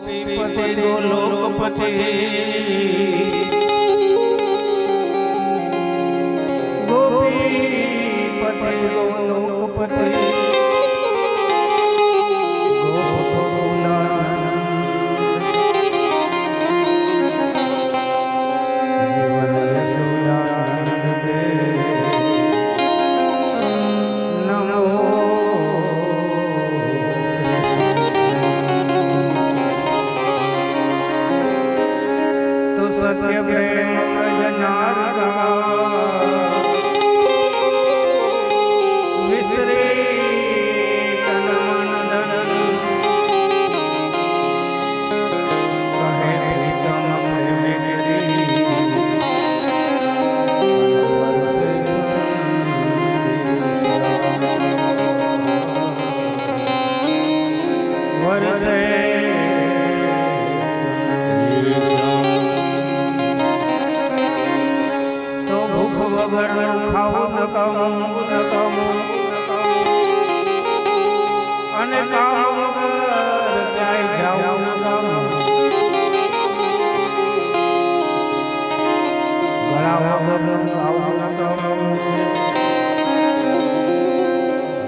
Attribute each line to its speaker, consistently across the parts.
Speaker 1: गोपीपति गोलोकपति गोपीपति गोलोकपति सत्य प्रेम जनार विसरे तन मन धन कहे प्रीतम प्रेम वर्षे वगर खाऊ न कमू अने काम वगर क्याय जाऊ न कमू गळा वगर गाऊ न कमू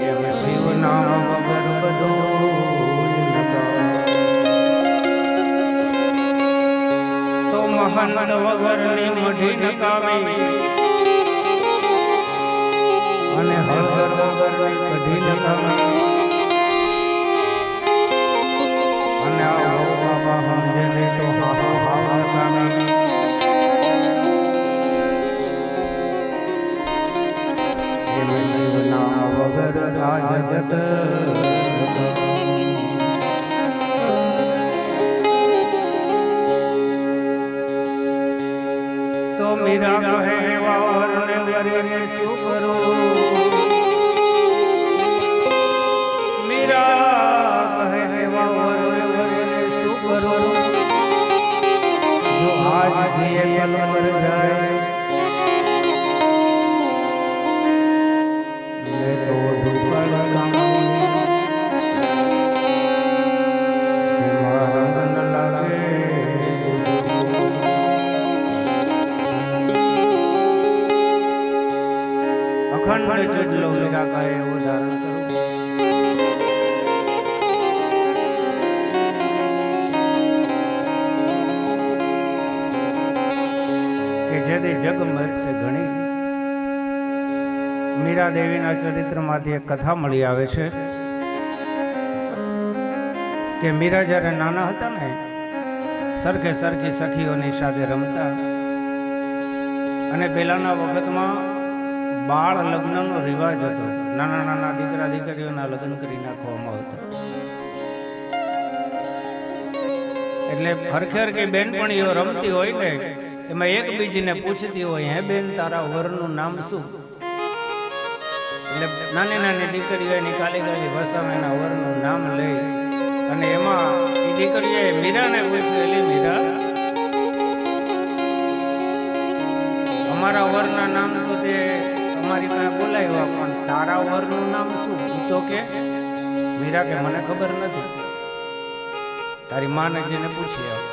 Speaker 1: एम शिव नाम वगर बधो न कमू तो महंत वगर ની મઢી ન કાવી અને હળદર વગર કઢી નકામી અને આવો બાબા સમજે નહીં તો હાહો હાવ નકામી એમ શિવના વગર આ જગત તો મીરા કહે વાવર ને વરે શું કરું जो आज जिए कल मर जाए मैं तो दुपड़ कामी रंग न लागे अखंड चढ़ मीरा का वो धारण करो જેથી જગ મરશે ઘણી મીરા દેવીના ચરિત્રમાંથી એક કથા મળી આવે છે કે મીરા જ્યારે નાના હતા ને સરખે સરખી સખીઓની સાથે રમતા અને પહેલાના વખતમાં બાળ લગ્નનો રિવાજ હતો નાના નાના દીકરા દીકરીઓના લગ્ન કરી નાખવામાં આવતા એટલે હરખે હરખી બેનપણીઓ રમતી હોય ને એમાં એક બીજીને પૂછતી હોય હે બેન તારા વરનું નામ શું એટલે નાની નાની દીકરીઓ એની કાલી કાલી ભાષામાં એના વરનું નામ લઈ અને એમાં એ દીકરીએ મીરાને પૂછ્યું એલી મીરા અમારા વરના નામ તો તે અમારી પાસે બોલાવ્યા પણ તારા વરનું નામ શું તો કે મીરા કે મને ખબર નથી તારી માને જેને પૂછી આવ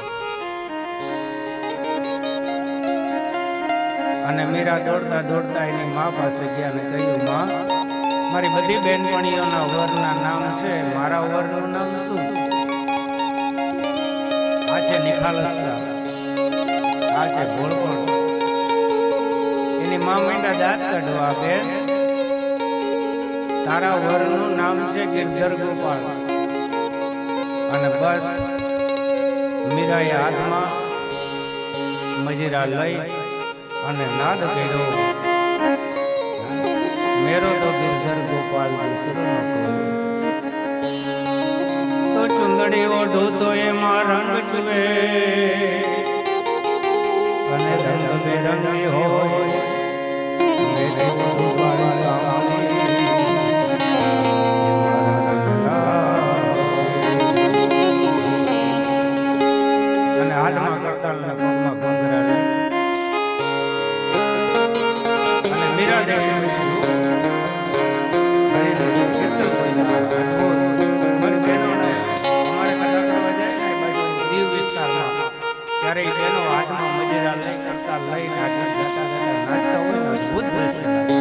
Speaker 1: અને મીરા દોડતા દોડતા એની મા પાસે ગયા અને કહ્યું માં મારી બધી બહેનપણીઓના વરના નામ છે મારા વરનું નામ શું આ છે નિખાલસતા આ છે ભોળપણ એની મા માંડ્યા દાંત કાઢવા બેન તારા વરનું નામ છે ગિરધર ગોપાલ અને બસ મીરાએ હાથમાં મજીરા લઈ અને નાદ કર્યો મેરો તો ગિરધર ગોપાલ દૂસરો ન કોઈ તો ચુંદડી ઓઢો તો એમાં રંગ ચુવે અને રંગ બેરંગી હોય અને હાથમાં કરતાલ ને પગમાં ઘૂંઘરા લે અને મીરા દેવી કીર્તન કોઈ ના મારી બહેનો અમારે કથા કરવા જાય ને બાજુ ત્યારે એ બેનો હાથમાં મજેરા લઈ કરતા લઈને આગળ જતા નાચતા હોય ને અદભુત દ્રશ્ય લાગે.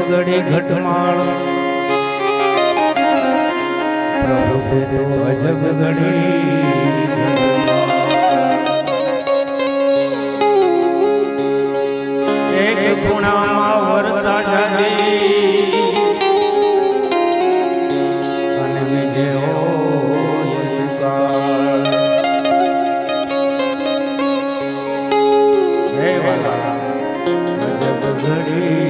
Speaker 1: ઘડી ઘટમાળ પ્રભુ તે તો અજબ ઘડી એક ખૂણામાં વરસા જાજી અને બીજે હોય દુકાળ હે વાલા અજબ ઘડી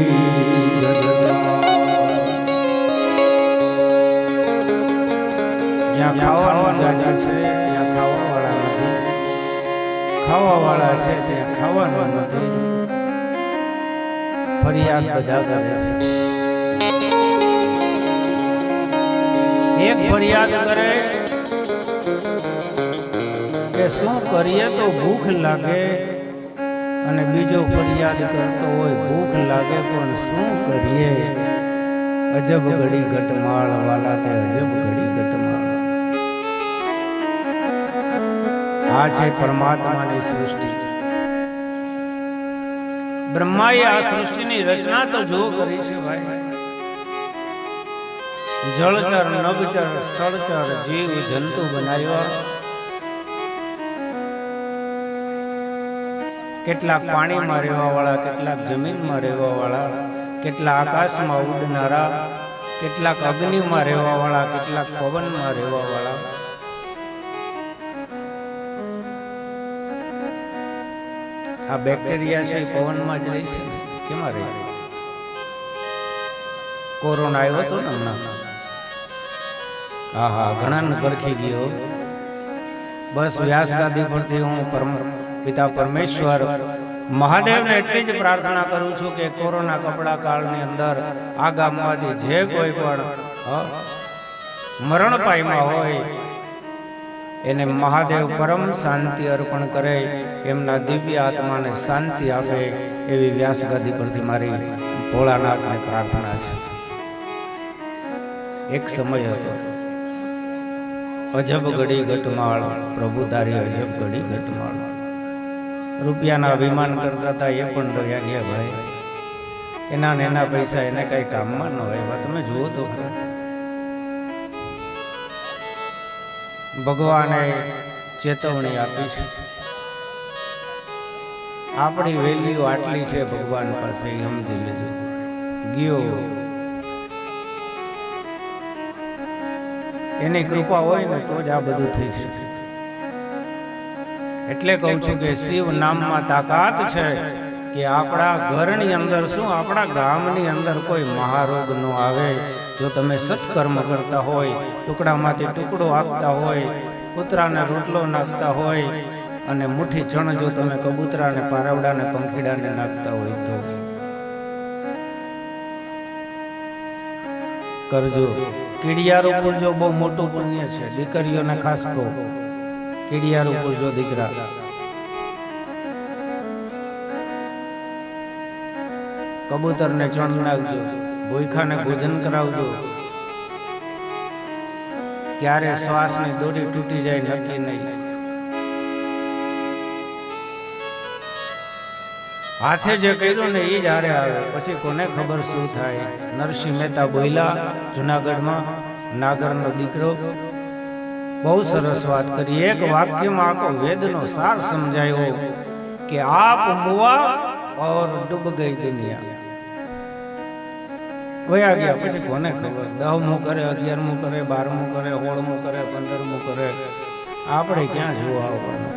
Speaker 1: જ્યાં ખાવાનું જાજા છે ત્યાં ખાવાવાળા નથી, ખાવાવાળા છે ત્યાં ખાવાનું નથી, ફરિયાદ બધા કરે છે. એક ફરિયાદ કરે કે શું કરીએ તો ભૂખ લાગે, અને બીજો ફરિયાદ કરતો હોય ભૂખ લાગે પણ શું કરીએ. અજબ ઘડી ઘટમાળ વાલા તે અજબ ઘડી ઘટમાળ. આ છે પરમાત્માની સૃષ્ટિ. બ્રહ્માએ આ સૃષ્ટિની રચના તો જો કરી છે ભાઈ. જળચર નભચર સ્થળચર જીવ જંતુ બનાવ્યા. કેટલાક પાણીમાં રહેવા વાળા, કેટલાક જમીનમાં રહેવા વાળા, કેટલાક આકાશમાં ઉડનારા, કેટલાક અગ્નિમાં રહેવા વાળા, કેટલાક પવનમાં રહેવા વાળા. આ બેક્ટેરિયા છે પવનમાં જ રહી છે, કેમાં રહી? કોરોના આવ્યો હતો ને હમણાં, હા હા ઘણાને પરખી ગયો. બસ વ્યાસ ગાદી પરથી હું પિતા પરમેશ્વર મહાદેવને એટલી જ પ્રાર્થના કરું છું કે કોરોના કપડા કાળની અંદર આ ગામમાંથી જે કોઈ પણ મરણ પામ્યા હોય એને મહાદેવ પરમ શાંતિ અર્પણ કરે, એમના દિવ્ય આત્માને શાંતિ આપે, એવી વ્યાસ ગાદી પરથી મારી ભોળાનાથને પ્રાર્થના છે. એક સમય હતો અજબ ઘડી ઘટમાળ પ્રભુ તારી અજબ ઘડી ઘટમાળ. રૂપિયાના અભિમાન કરતા હતા એ પણ રહ્યા ગયા ભાઈ. એના ને એના પૈસા એને કઈ કામમાં ન હોય. તમે જુઓ તો ખરા, ભગવાને ચેતવણી આપી છે. આપણી વેલ્યુ આટલી છે ભગવાન પાસે, સમજી લીધું. ગયો એની કૃપા હોય ને તો જ આ બધું થઈ શકે. એટલે કહું છું કે શિવ નામમાં તાકાત છે કે આપણા ઘરની અંદર શું, આપણા ગામની અંદર કોઈ મહારોગ ન આવે. જો તમે સત્કર્મ કરતા હોય, ટુકડામાંથી ટુકડો આપતા હોય, કૂતરાને રોટલો નાખતા હોય, અને મુઠ્ઠી ચણ જો તમે કબૂતરાને, પારવડાને, પંખીડાને નાખતા હોય તો કરજો. કીડિયારું પૂરજો, બહુ મોટું પુણ્ય છે. દીકરીઓને ખાસ કહું, કીડિયારું પૂરજો દીકરા. કબૂતરને ચણ નાખજો, ભૂખાને ભોજન કરાવજો. ક્યારે શ્વાસની દોરી તૂટી જાય નક્કી નહીં. હાથે જે કર્યું ને એ જ હારે આવે, પછી કોને ખબર શું થાય. નરસિંહ મહેતા બોલ્યા જુનાગઢમાં, નાગરનો દીકરો, બહુ સરસ વાત કરી. એક વાક્યમાં આખો વેદનો સાર સમજાયો કે આપ મુઆ ઓર ડૂબ ગઈ દુનિયા. વયા ગયા પછી કોને ખબર. 10મું કરે, 11મું કરે, 12મું કરે, 16મું કરે, 15મું કરે, આપણે ક્યાં જોવા આવવાનું.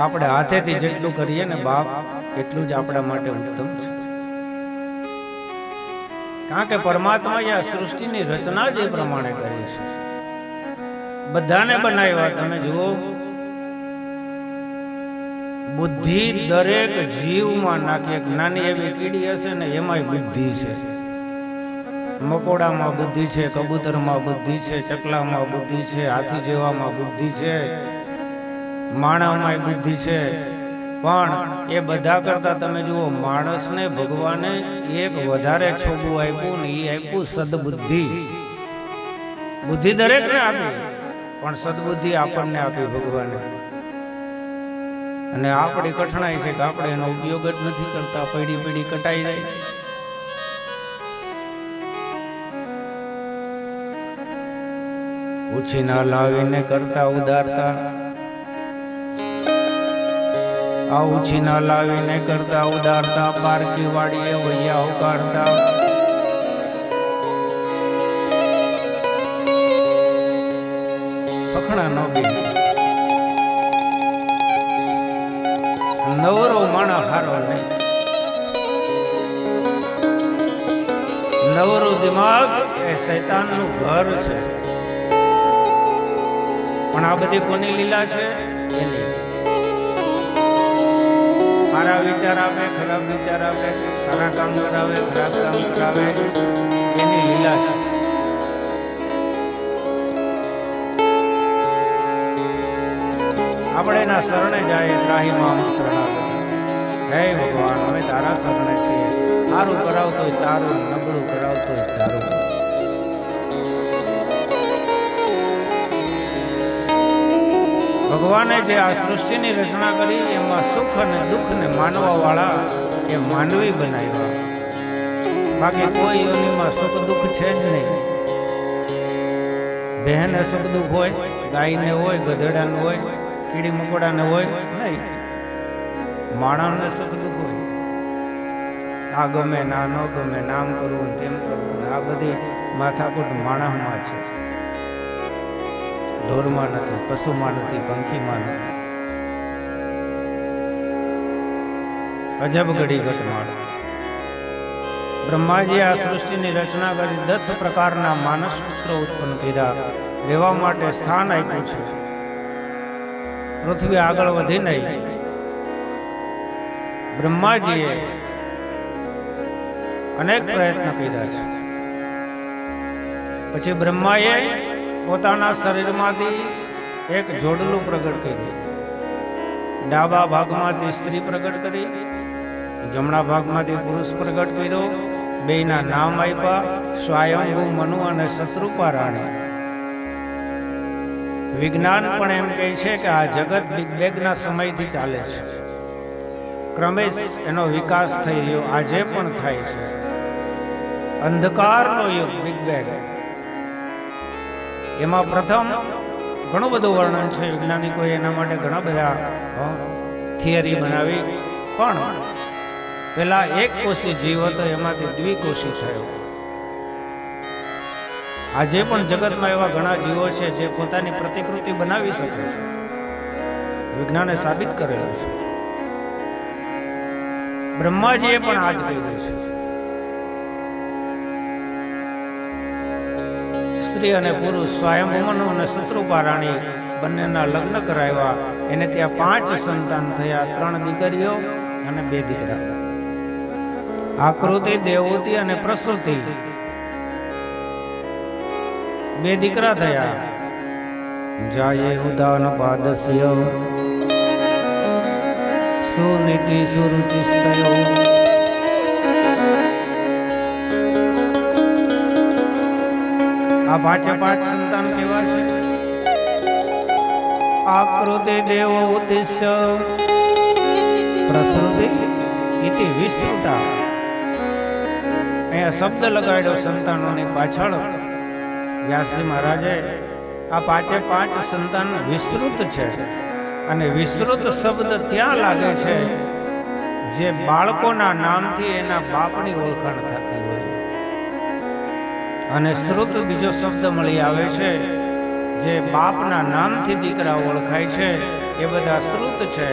Speaker 1: આપણે હાથેથી જેટલું કરીએ ને બાપ, એટલું જ આપણા માટે ઉત્તમ છે. કારણ કે પરમાત્માએ આ સૃષ્ટિની રચના જ એ પ્રમાણે કરી છે. બધાને બનાવ્યા. તમે જુઓ, બુદ્ધિ દરેક જીવમાં નાખી. એક નાની એવી કીડી હશે ને એમાંય બુદ્ધિ છે. મકોડામાં બુદ્ધિ છે, કબૂતરમાં બુદ્ધિ છે, ચકલામાં બુદ્ધિ છે, હાથી જેવામાં બુદ્ધિ છે, માણસમાં બુદ્ધિ છે. પણ એ બધા કરતા તમે જુઓ, માણસને ભગવાને એક વધારે છોગું આપ્યું ને, એ આપ્યું સદબુદ્ધિ. બુદ્ધિ દરેકને આપી, પણ સદબુદ્ધિ આપણને આપી ભગવાને. અને આપણી કઠણાઈ છે કે આપણે એનો ઉપયોગ જ નથી કરતા, પેઢી પેઢી કટાઈ જાય છે. ઉછીના લાવીને કરતા ઉદારતા, આ ઉછીના લાવીને કરતા ઉદારતા, પારકી વાડીએ વૈયા ઉકાળતા. પખણા ન બી નવરો માણા હારો નહીં, નવરું દિમાગ એ શૈતાનનું ઘર છે. પણ આ બધી કોની લીલા છે? એની. સારા વિચાર આપે, ખરાબ વિચાર આપે, સારા કામ કરાવે, ખરાબ કામ કરાવે, એની લીલા છે. આપણે એના શરણે જાય, ત્રાહીમામ શરણાગત. હે ભગવાન, અમે તારા શરણે છીએ. સારું કરાવતોય તારું, નબળું કરાવતોય તારું. ભગવાને જે આ સૃષ્ટિની રચના કરી એમાં સુખ અને દુઃખ ને માનવા વાળા એ માનવી બનાવ્યા. બાકી કોઈ યોનિમાં સુખ દુઃખ છે જ નહીં. બહેને સુખ દુઃખ હોય, ગાયને હોય, ગધેડાને હોય, કીડી મકોડાને હોય નહીં. માણસને સુખ દુઃખ હોય. આ ગમે ના ન ગમે, નામ કરવું તેમ કરવું, આ બધી માથાકૂટ માણસમાં છે. ઢોરમાં નથી, પશુમાં નથી, પંખીમાં નથી. અજબ ઘડી ઘટમાળ. બ્રહ્માજી આ સૃષ્ટિની રચના કરી 10 પ્રકારના માનસ પુત્રો ઉત્પન્ન કર્યા. રહેવા માટે સ્થાન આપ્યું છે. પૃથ્વી આગળ વધી નહીં. બ્રહ્માજીએ અનેક પ્રયત્ન કર્યા છે. પછી બ્રહ્માએ પોતાના શરીરમાંથી એક જોડલું પ્રગટ કર્યું. ડાબા ભાગમાંથી સ્ત્રી પ્રગટ કરી, જમણા ભાગમાંથી પુરુષ પ્રગટ કર્યો. બેયના નામ આપ્યા, સ્વયંભૂ મનુ અને શત્રુપા રાણી. વિજ્ઞાન પણ એમ કહે છે કે આ જગત બિગ બેંગના સમયથી ચાલે છે. ક્રમે એનો વિકાસ થઈ રહ્યો, આજે પણ થાય છે. અંધકારનો યુગ બિગ બેંગ. એમાં પ્રથમ ઘણું બધું વર્ણન છે. વૈજ્ઞાનિકોએ એના માટે ઘણા બધા થિયરી બનાવી. પણ પેલા એક કોષી જીવ હતો, એમાંથી દ્વિકોષી થયો. આજે પણ જગતમાં એવા ઘણા જીવો છે જે પોતાની પ્રતિકૃતિ બનાવી શકે છે. વિજ્ઞાને સાબિત કરેલું છે. બ્રહ્માજીએ પણ આ જ કર્યું છે. સ્ત્રી અને પુરુષ સ્વયંભૂ મનુ અને શત્રુપા રાણી બંનેના લગ્ન કરાવ્યા. એને ત્યાં 5 સંતાન થયા, 3 દીકરીઓ અને 2 દીકરા. આકૃતિ, દેવહૂતિ અને પ્રસૂતિ 2 દીકરા થયા. જાયે ઉદાન પાદસ્ય સુનીતિ સુરુચિસ્તયો. આ 5 સંતાન કેવા છે? આકૃતિ દેવહૂતિસ્ય પ્રસૂતિ ઇતિ વિસ્તૃતા. અહીંયા શબ્દ લગાડ્યો સંતાનોની પાછળ. વ્યાસજી મહારાજે આ 5 સંતાન વિસ્તૃત છે. અને વિસ્તૃત શબ્દ ત્યાં લાગે છે જે બાળકોના નામથી એના બાપની ઓળખાણ થતી હોય. અને શ્રુત બીજો શબ્દ મળી આવે છે જે બાપના નામથી દીકરા ઓળખાય છે. એ બધા શ્રુત છે.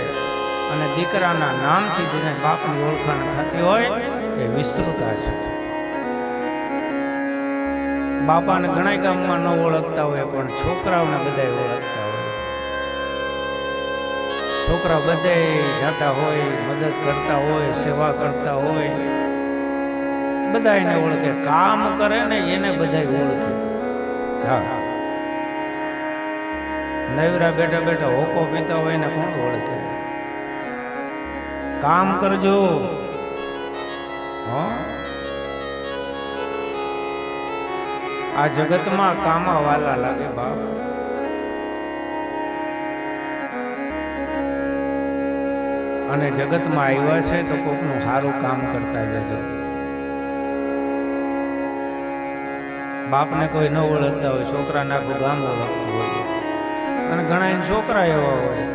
Speaker 1: અને દીકરાના નામથી જેને બાપની ઓળખાણ થતી હોય એ વિસ્તૃતા છે. બાપાને ઘણા ગામમાં ન ઓળખતા હોય, પણ છોકરાઓને બધા ઓળખતા હોય. છોકરા બધે જતા હોય, મદદ કરતા હોય, સેવા કરતા હોય, બધા એને ઓળખે. કામ કરે ને એને બધા ઓળખે. હા, નવરા બેઠા બેઠા હોકો પીતા હોય ને કોણ ઓળખે? કામ કરજો. આ જગતમાં કામા વાલા લાગે બાપ. અને જગતમાં આવ્યા છે તો કોકનું સારું કામ કરતા જજો. બાપને કોઈ ન ઓળખતા હોય, છોકરાને આખું ગામ ઓળખતું હોય, અને ઘણા છોકરા એવા હોય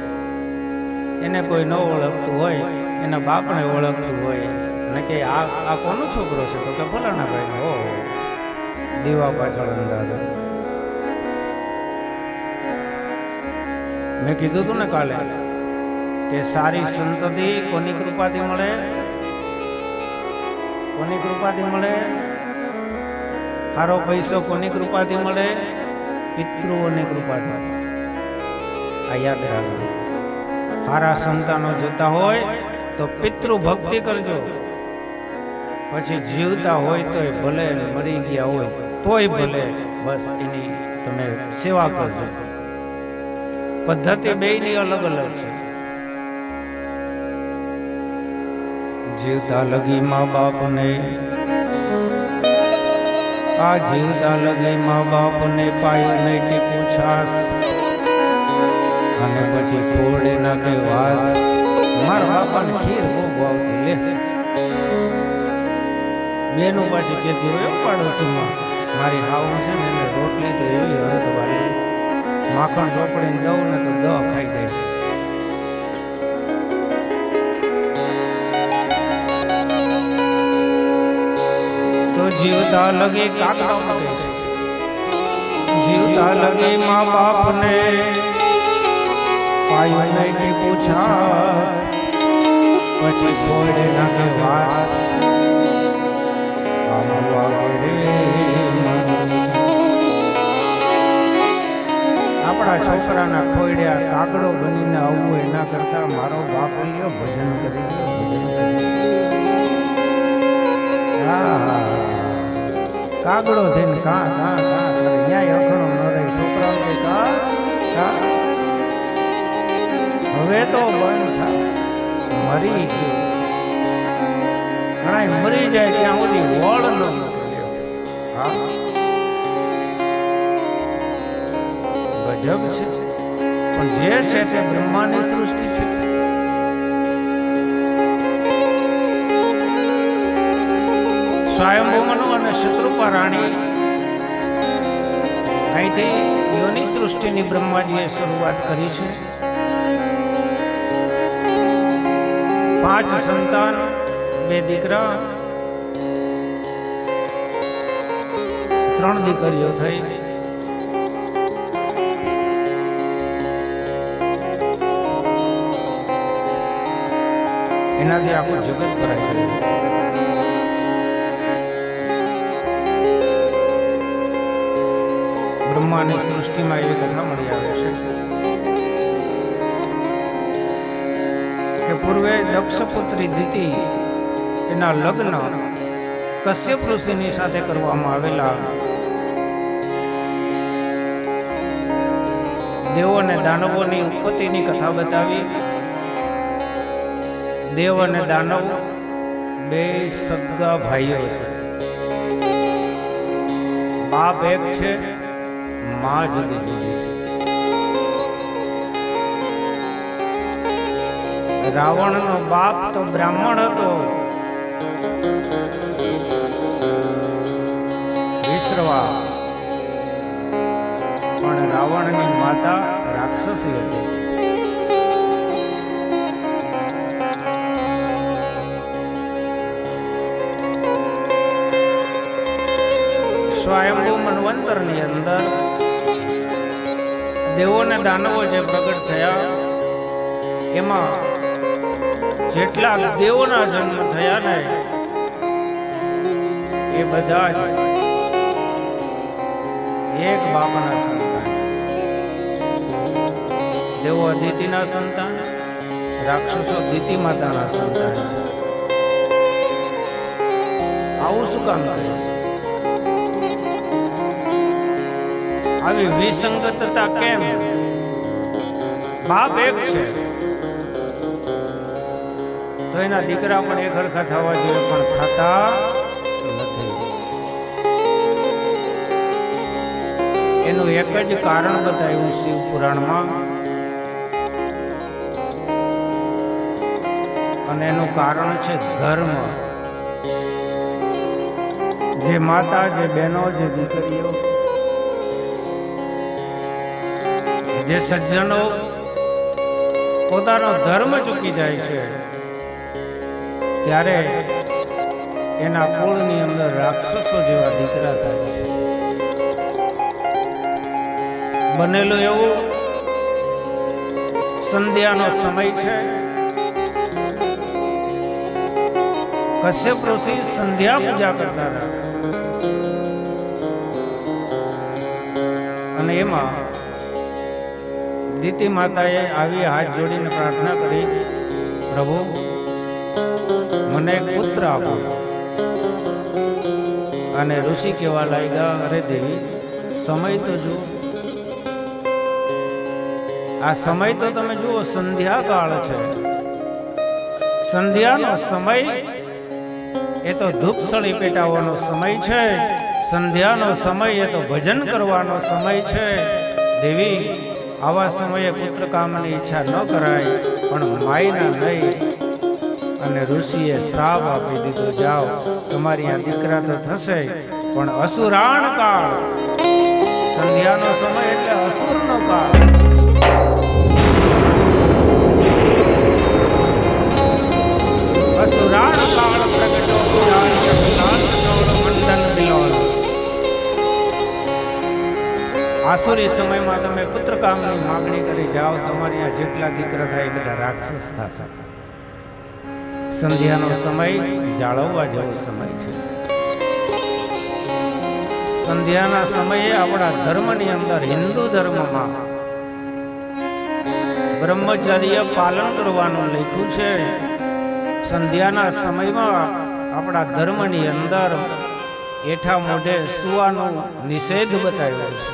Speaker 1: એને કોઈ ન ઓળખતું હોય, એના બાપને ઓળખતું હોય અને કે આ કોનો છોકરો છે? તો કે ફલાણા ભાઈ. હો દીવા પાછળ અંદાજો. મેં કીધું હતું ને કાલે કે સારી સંતતિ કોની કૃપાથી મળે? કોની કૃપાથી મળે? સારો પૈસો કોની કૃપાથી મળે? પિતૃઓની કૃપાથી. આ યાદ રાખજો. સારા સંતાનો જોતા હોય તો પિતૃ ભક્તિ કરજો. પછી જીવતા હોય તોય ભલે, મરી ગયા હોય તોય ભલે, બસ એની તમે સેવા કરજો. પદ્ધતિ બેયની અલગ અલગ છે. જીવતા લગી મા બાપને, આ જીવતા લગી મા બાપને પાયું નહીં ટીપું છાસ, અને પછી ખોડે નાખે વાસ. મારા બાપાને ખીર બહુ ભાવતી. લે બેનું પાછી કહેતી હોય પાડોશીમાં, મારી હાવું છે ને એને રોટલી તો એવી અંત વાળી, માખણ ચોપડીને દઉં ને તો દ ખાઈ જાય. તો જીવતા લગે કાકડા પડે છે. જીવતા લગે મા બાપને પાયું નહીં પૂછાસ, પછી છોડે નાખે વાસ. આપણા છોકરાના ખોડ્યા કાગડો બનીને આવવું એના કરતા મારો બાપ લ્યો ભજન કરી લ્યો, ભજન કરી. કાગડો થઈને કા કા કા કરે, ન્યાય અખણો ન રહે. છોકરાઓ કે કા કા, હવે તો બંધ થાય. મરી ગયો. ઘણા મરી જાય ત્યાં સુધી વળ ન મોકલ્યો. હા ગજબ છે. પણ જે છે તે બ્રહ્માની સૃષ્ટિ છે. સ્વયંભૂ મનુ અને શત્રુપા રાણી અહીંથી યોની સૃષ્ટિની બ્રહ્માજીએ શરૂઆત કરી છે. 5 સંતાન, 2 દીકરા, 3 દીકરીઓ થઈ. એનાથી આખું જગત ભરાઈ ગયું. બ્રહ્માની સૃષ્ટિમાં એવી કથા મળી આવે છે કે પૂર્વે દક્ષપુત્રી દિતિ એના લગ્ન કશ્યપ ઋષિની સાથે કરવામાં આવેલા. દેવો અને દાનવોની ઉત્પત્તિની કથા બતાવી. દેવ અને દાનવ 2 સગા ભાઈઓ છે. બાપ એક છે, માં જુદી જુદી છે. રાવણનો બાપ તો બ્રાહ્મણ હતો, વિશ્રવા, પણ રાવણની માતા રાક્ષસી હતી. સ્વયંભૂ મન્વંતરની અંદર દેવો અને દાનવો જે પ્રગટ થયા એમાં જેટલા દેવોના જન્મ થયા ને એ બધા જ એક બાપના સંતાન છે. દેવો અદિતિના સંતાન, રાક્ષસો દિતિ માતાના સંતાન છે. આવું શું કામ થયું? આવી વિસંગતતા કેમ? બાપ એક છે તો એના દીકરા પણ એક હરખા થવા જોઈએ, પણ થતા નથી. એનું એક જ કારણ બતાવ્યું શિવ પુરાણમાં અને એનું કારણ છે ધર્મ. જે માતા, જે બહેનો, જે દીકરીઓ, જે સજ્જનો પોતાનો ધર્મ ચૂકી જાય છે ત્યારે એના કુળની અંદર રાક્ષસો જેવા દીકરા થાય છે. બનેલું એવું સંધ્યાનો સમય છે. કશ્યપ ઋષિ સંધ્યા પૂજા કરતા હતા અને એમાં દિતિ માતાએ આવી હાથ જોડીને પ્રાર્થના કરી, પ્રભુ મને એક પુત્ર આપો. અને ઋષિ કહેવા લાગ્યા, અરે દેવી, સમય તો જુઓ, આ સમય તો તમે જુઓ, સંધ્યા કાળ છે. સંધ્યાનો સમય એ તો ધૂપસળી પેટાવાનો સમય છે. સંધ્યાનો સમય એ તો ભજન કરવાનો સમય છે. દેવી, આવા સમયે પુત્ર કામની ઈચ્છા ન કરાય, પણ માયના નહીં. અને ઋષિએ શ્રાપ આપી દીધો, જાઓ તમારી આ દીકરા તો થશે, પણ અસુરાણ કાળ. સંધ્યાનો સમય એટલે અસુરનો કાળ. અસુરાણ કાળ પ્રગટો મંડન બિલોલ. આસુરી સમયમાં તમે પુત્ર કામની માગણી કરી જાઓ, તમારી આ જેટલા દીકરા થાય એ બધા રાક્ષસ થશે. સંધ્યાનો સમય જાળવવા જેવો સમય છે. સંધ્યાના સમયે આપણા ધર્મની અંદર, હિન્દુ ધર્મમાં બ્રહ્મચર્ય પાલન કરવાનું લખ્યું છે. સંધ્યાના સમયમાં આપણા ધર્મની અંદર એઠા મોઢે સુવાનો નિષેધ બતાવ્યો છે.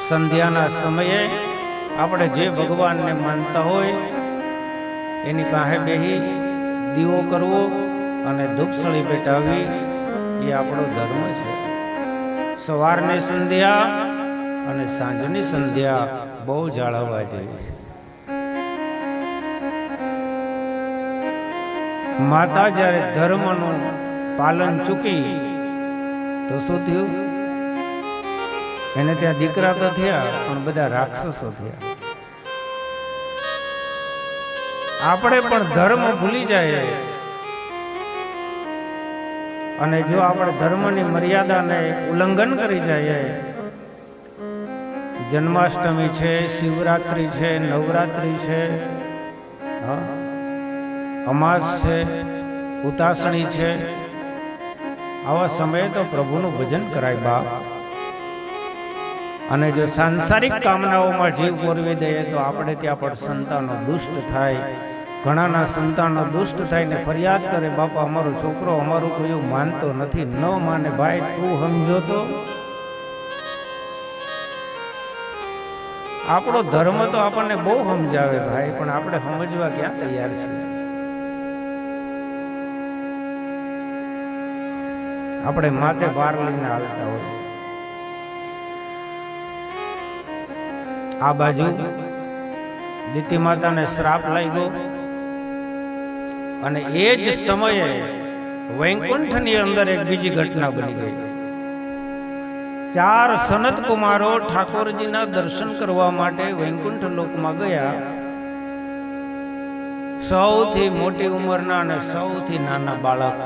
Speaker 1: સંધ્યાના સમયે આપણે જે ભગવાનને માનતા હોય એની પાસે બેહી દીવો કરવો અને ધૂપસળી પેટાવી એ આપણો ધર્મ છે. સવારની સંધ્યા અને સાંજની સંધ્યા બહુ જાળવવા જેવી છે. માતા જ્યારે ધર્મનું પાલન ચૂકી તો શું થયું? એને ત્યાં દીકરા તો થયા, પણ બધા રાક્ષસો થયા. આપણે પણ ધર્મ ભૂલી જાય અને જો આપણે ધર્મની મર્યાદાને ઉલ્લંઘન કરી જાય, જન્માષ્ટમી છે, શિવરાત્રી છે, નવરાત્રી છે, અમાસ છે, ઉતાસણી છે, આવા સમયે તો પ્રભુનું ભજન કરાય બાપ. અને જો સાંસારિક કામનાઓમાં જીવ પોરવી દઈએ તો આપણે ત્યાં પણ સંતાનો દુષ્ટ થાય. ઘણાના સંતાનો દુષ્ટ થઈને ફરિયાદ કરે, બાપા અમારો છોકરો અમારું કોઈ માનતો નથી. ન માને ભાઈ, તું સમજો તો. આપણો ધર્મ તો આપણને બહુ સમજાવે ભાઈ, પણ આપણે સમજવા ક્યાં તૈયાર છે? આપણે માથે ભાર લઈને હાલતા હોય. આ બાજુ દિતિ માતાને શ્રાપ લાગ્યો અને એ જ સમયે વૈકુંઠની અંદર એક બીજી ઘટના બની ગઈ. 4 સનત કુમારો ઠાકોરજીના દર્શન કરવા માટે વૈકુંઠ લોકમાં ગયા. સૌથી મોટી ઉંમરના અને સૌથી નાના બાળક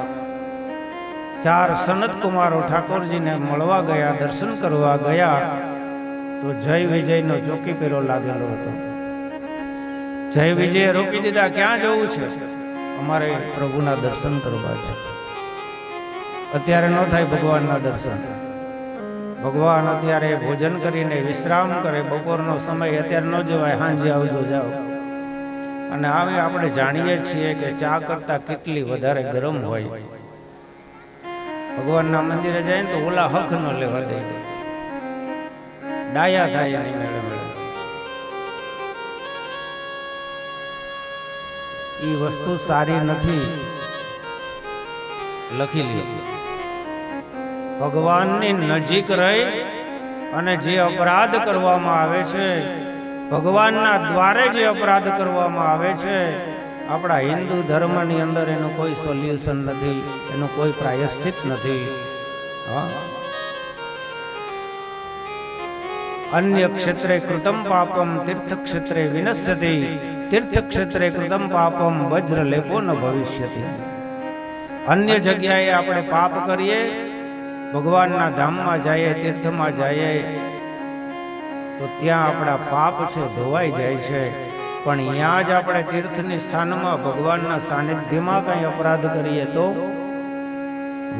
Speaker 1: 4 સનત કુમારો ઠાકોરજીને મળવા ગયા, દર્શન કરવા ગયા. તો જય વિજયનો ચોકી પેરો લાગેલો હતો. જય વિજય રોકી દીધા, ક્યાં જવું છે? અમારે પ્રભુના દર્શન કરવા છે. અત્યારે ન થાય ભગવાનના દર્શન. ભગવાન અત્યારે ભોજન કરીને વિશ્રામ કરે, બપોરનો સમય, અત્યારે ન જવાય, સાંજે આવજો જાઓ. અને હવે આપણે જાણીએ છીએ કે ચા કરતા કેટલી વધારે ગરમ હોય. ભગવાનના મંદિરે જાય ને તો ઓલા હક ન લેવા દે, ડાયા થાય એની મેળે મેળે. એ વસ્તુ સારી નથી, લખી લે. ભગવાનની નજીક રહી અને જે અપરાધ કરવામાં આવે છે ભગવાનના દ્વારે જે અપરાધ કરવામાં આવે છે, આપણા હિન્દુ ધર્મની અંદર એનું કોઈ સોલ્યુશન નથી, એનું કોઈ પ્રાયશ્ચિત નથી. અન્ય ક્ષેત્રે કૃતમ પાપમ તીર્થ ક્ષેત્રે વિનશ્યતિ, તીર્થ ક્ષેત્રે કૃતમ પાપમ વજ્ર લેપો ન ભવિષ્યતિ. અન્ય જગ્યાએ આપણે પાપ કરીએ, ભગવાનના ધામમાં જઈએ, તીર્થમાં જઈએ તો ત્યાં આપણા પાપ છે ધોવાઈ જાય છે. પણ અહીંયા જ આપણે તીર્થની સ્થાનમાં ભગવાનના સાનિધ્યમાં કંઈ અપરાધ કરીએ તો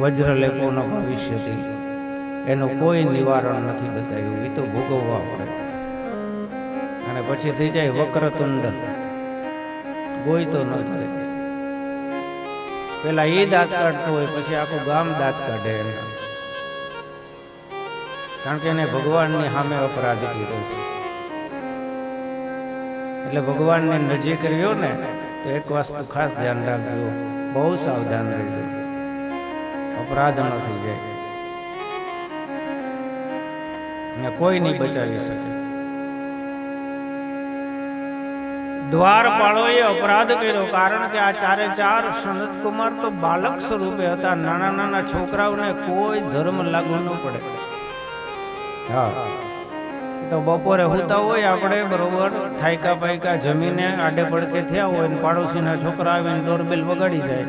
Speaker 1: વજ્ર લેપો ન ભવિષ્યતિ, એનું કોઈ નિવારણ નથી બતાવ્યું. એ તો ભોગવવા પડે. અને પછી થઈ જાય વક્રતુંડ, કોઈ તો ન થાય. પેલા એ દાંત કાઢતો હોય, પછી આખું ગામ દાંત કાઢે એના, કારણ કે એને ભગવાનની સામે અપરાધ કર્યો છે. એટલે ભગવાનની નજીક રહ્યો ને તો એક વસ્તુ ખાસ ધ્યાન રાખજો, બહુ સાવધાન રહેજો, અપરાધ ન થઈ જાય ને કોઈ નહીં બચાવી શકે. દ્વારપાળોએ અપરાધ કર્યો, કારણ કે આ ચારે ચાર સનત કુમાર તો બાલક સ્વરૂપે હતા. નાના નાના છોકરાઓને કોઈ ધર્મ લાગુ ન પડે. હા, તો બપોરે હુતા હોય આપણે, બરોબર થાયકા પાયકા જમીને આડે પડકે થયા હોય ને પાડોશીના છોકરા આવીને ડોરબેલ વગાડી જાય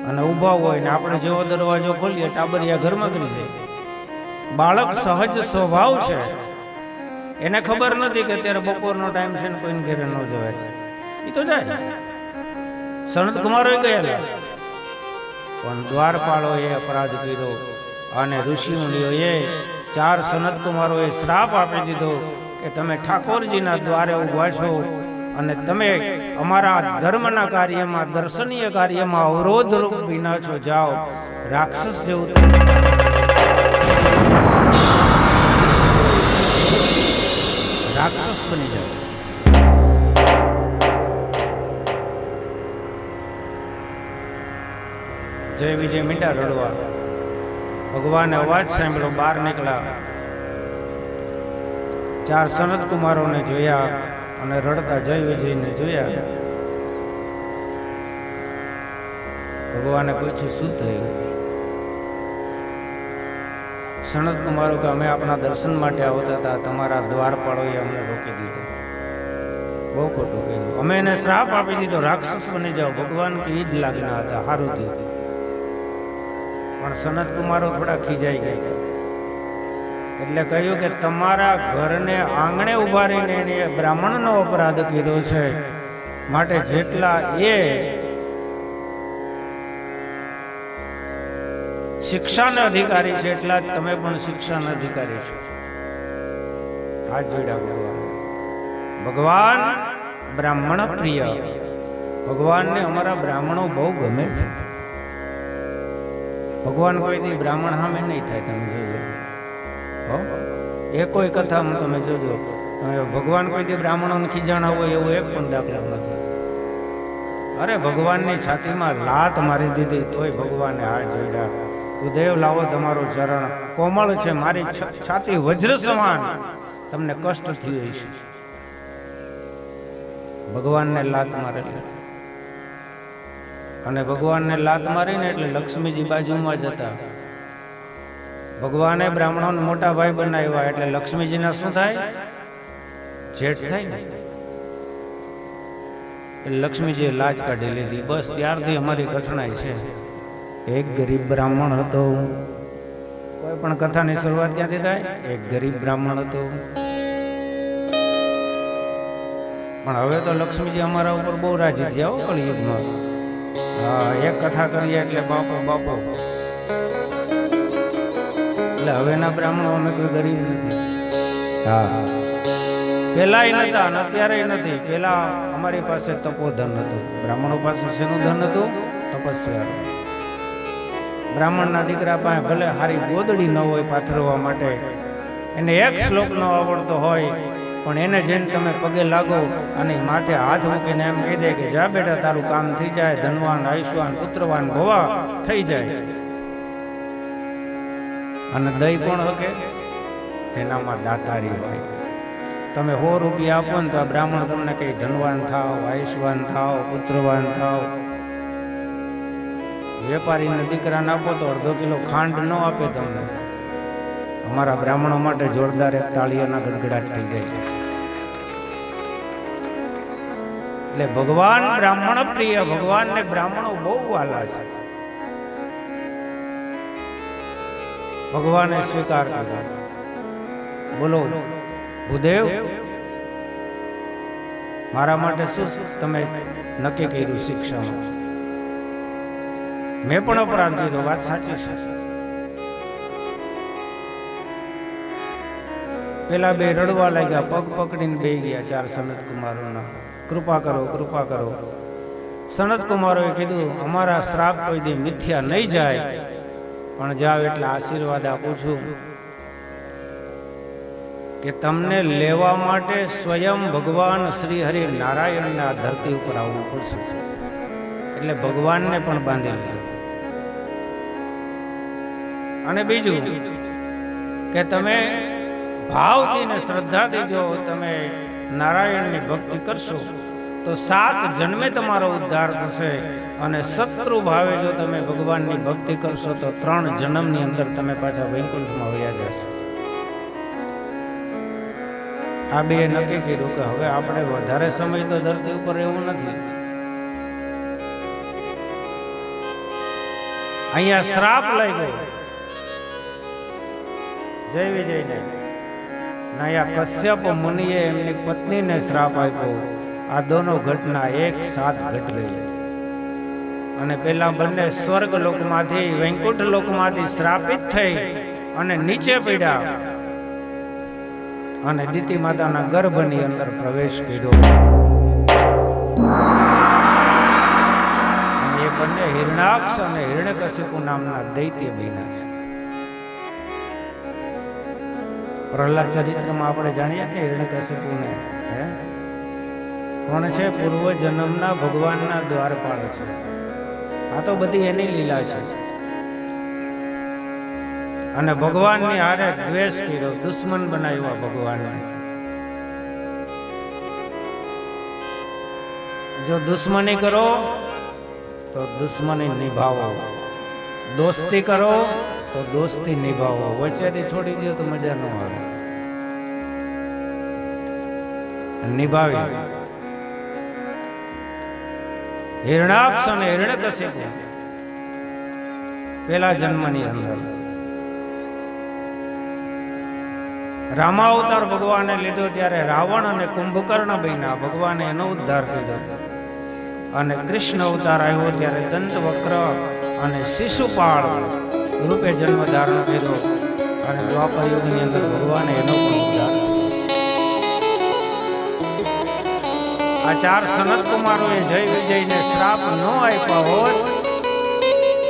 Speaker 1: અને ઊભા હોય ને આપણે જેવો દરવાજો ખોલીએ ટાબરિયા ઘરમાં કરી જાય. બાળક સહજ સ્વભાવ છે, એને ખબર નથી કે અત્યારે બપોરનો ટાઈમ છે ને કોઈને ઘેરે ન જવાય. એ તો જાય. સનત કુમારો ગયેલા, પણ દ્વારપાળોએ અપરાધ કર્યો અને ઋષિ મુનિઓએ ચાર સનત કુમારોએ શ્રાપ આપી દીધો કે તમે ઠાકોરજીના દ્વારે ઉભા છો અને તમે અમારા ધર્મના કાર્યમાં, દર્શનીય કાર્યમાં અવરોધ રૂપ વિના છો. જાઓ, રાક્ષસ જેવું રાક્ષસ બની જાઓ. જય વિજય મીંડા રડવા. ભગવાને અવાજ સાંભળ્યો, બહાર નીકળ્યા, ચાર સનત કુમારોને જોયા અને રડતા જય વિજયને જોયા. ભગવાને પૂછ્યું શું થયું? સનત કુમારો કે અમે આપણા દર્શન માટે આવતા હતા, તમારા દ્વારપાળોએ અમને રોકી દીધો. બહુ ખોટું કહ્યું. અમે એને શ્રાપ આપી દીધો, રાક્ષસ બની જાઓ. ભગવાન કે ઈદ લાગના હતા, સારું થયું. પણ સનત કુમારો થોડા ખીજાઈ ગયા, એટલે કહ્યું કે તમારા ઘરને આંગણે ઉભા રહીને એને બ્રાહ્મણનો અપરાધ કર્યો છે, માટે જેટલા એ શિક્ષાના અધિકારી છે એટલા જ તમે પણ શિક્ષાના અધિકારી છો. હાથ જોડ્યા ભગવાન. ભગવાન બ્રાહ્મણ પ્રિય. ભગવાનને અમારા બ્રાહ્મણો બહુ ગમે છે. ભગવાન કોઈ દી બ્રાહ્મણ સામે નહીં થાય. તમે જોજો, એ કોઈ કથામાં તમે જોજો, ભગવાન કોઈ દી બ્રાહ્મણોને ખીજાણા હોય એવો એક પણ દાખલો નથી. અરે ભગવાનની છાતીમાં લાત મારી દીધી તોય ભગવાને હાથ જોડ્યા. ગુરુદેવ લાવો તમારું ચરણ કોમળ છે, મારી છાતી વજ્ર સમાન, તમને કષ્ટ થયું હશે. ભગવાનને લાત મારેલી, અને ભગવાનને લાત મારીને એટલે લક્ષ્મીજી બાજુમાં જ હતા. ભગવાને બ્રાહ્મણોને મોટા ભાઈ બનાવ્યા એટલે લક્ષ્મીજીના શું થાય? જેઠ થાય ને. એટલે લક્ષ્મીજીએ લાજ કાઢી લીધી. બસ ત્યારથી અમારી કઠણાઈ છે. એક ગરીબ બ્રાહ્મણ હતો. કોઈ પણ કથાની શરૂઆત ક્યાંથી થાય? એક ગરીબ બ્રાહ્મણ હતો. પણ હવે તો લક્ષ્મીજી અમારા ઉપર બહુ રાજી થયા હો કળિયુગમાં. હા, એક કથા કરીએ એટલે બાપો બાપો. એટલે હવેના બ્રાહ્મણો અમે કોઈ ગરીબ નથી. હા, પેલાય નતા અને અત્યારે નથી. પેલા અમારી પાસે તપોધન હતું. બ્રાહ્મણો પાસે શેનું ધન હતું? તપસ્યા. બ્રાહ્મણના દીકરા પાસે ભલે હારી ગોદડી ન હોય પાથરવા માટે, એને એક શ્લોક ન આવડતો હોય, પણ એને જેને તમે પગે લાગો અને માથે હાથ મૂકીને એમ કહી દે કે જા બેટા તારું કામ થઈ જાય, ધનવાન, આયુષ્વાન, પુત્રવાન, ભવા થઈ જાય. અને દઈ કોણ હકે? જેનામાં દાતારી હોય. તમે 100 રૂપિયા આપો ને તો આ બ્રાહ્મણ તમને કઈ ધનવાન થાવ, આયુષ્વાન થાવ, પુત્રવાન થાવ. વેપારીના દીકરાને આપો તો અડધો કિલો ખાંડ ન આપે તમને. અમારા બ્રાહ્મણો માટે જોરદાર એક તાળીઓના ગડગડાટ થઈ જાય છે. એટલે ભગવાન બ્રાહ્મણ પ્રિય, ભગવાનને બ્રાહ્મણો બહુ વાલા છે. ભગવાને સ્વીકાર કર્યો. બોલો ભૂદેવ, મારા માટે શું તમે નક્કી કર્યું શિક્ષામાં? મેં પણ અપરાધ કર્યો, વાત સાચી છે. પેલા બે રડવા લાગ્યા, પગ પકડીને બે ગયા 4 સનત કુમારોના. કૃપા કરો, કૃપા કરો. સનત કુમારોએ કીધું, અમારા શ્રાપ કોઈ દી મિથ્યા નહીં જાય, પણ જાવ એટલે આશીર્વાદ આપું છું કે તમને લેવા માટે સ્વયં ભગવાન શ્રી હરિ નારાયણના ધરતી ઉપર આવવું પડશે. એટલે ભગવાનને પણ બાંધી લીધો. અને બીજું કે તમે ભાવથી ને શ્રદ્ધાથી જો તમે નારાયણની ભક્તિ કરશો તો 7 જન્મે તમારો ઉદ્ધાર થશે. અને શત્રુ ભાવે જો તમે ભગવાનની ભક્તિ કરશો તો 3 જન્મની અંદર તમે પાછા વૈકુંઠમાં વયા જશો. આ બે નક્કી કર્યું કે હવે આપણે વધારે સમય તો ધરતી ઉપર રહેવું નથી. અહીંયા શ્રાપ લાગ્યો જય વિજયને. અહીંયા કશ્યપ મુનિએ એમની પત્નીને શ્રાપ આપ્યો. આ દોનો ઘટના એક સાથ ઘટ ગઈ. અને પેલા બંને સ્વર્ગ લોકમાંથી, વૈકુંઠ લોકમાંથી શ્રાપિત થઈ અને નીચે પડ્યા અને દિતિ માતાના ગર્ભની અંદર પ્રવેશ કર્યો. એ બંને હિરણાક્ષ અને હિરણ્યકશિપુ નામના દૈત્ય બન્યા છે. પ્રહલાદ ચરિત્રમાં આપણે જાણીએ કે હિરણ્યકશિપુને કોણ છે? પૂર્વ જન્મના ભગવાનના દ્વારપાળ છે. આ તો બધી એની લીલા છે. અને ભગવાનની હારે દ્વેષ કર્યો, દુશ્મન બનાવ્યા ભગવાનને. જો દુશ્મની કરો તો દુશ્મની નિભાવો, દોસ્તી કરો તો દોસ્તી નિભાવો. વચ્ચેથી છોડી દો તો મજા ન આવે. નિભાવી હિરણાક્ષ અને હિરણ્યકશિપુ પેલા જન્મની અંદર રામાવતાર ભગવાને લીધો ત્યારે રાવણ અને કુંભકર્ણ બન્યા. ભગવાને એનો ઉદ્ધાર કર્યો. અને કૃષ્ણ અવતાર આવ્યો ત્યારે દંતવક્ર અને શિશુપાળ રૂપે જન્મ ધારણ કર્યો. અને દ્વાપર યુગની અંદર ભગવાને એનો પણ ઉદ્ધાર કર્યો. આ 4 સનત કુમારોએ જય વિજયને શ્રાપ ન આપ્યા હોત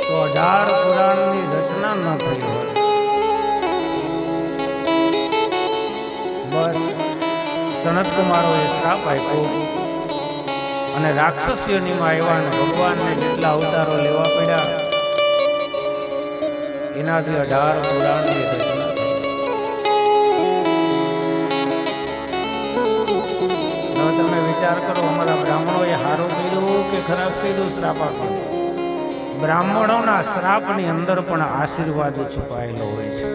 Speaker 1: તો 18 પુરાણની રચના ન થઈ હોત. બસ સનત કુમારોએ શ્રાપ આપ્યો અને રાક્ષસીઓનીમાં આવ્યા અને ભગવાનને જેટલા અવતારો લેવા પડ્યા એનાથી 18 પુરાણની રચના થઈ. હવે તમે વિચાર કરો, અમારા બ્રાહ્મણોએ સારું કર્યું કે ખરાબ કર્યું શ્રાપ આપ્યો? બ્રાહ્મણોના શ્રાપની અંદર પણ આશીર્વાદ છુપાયેલો હોય છે.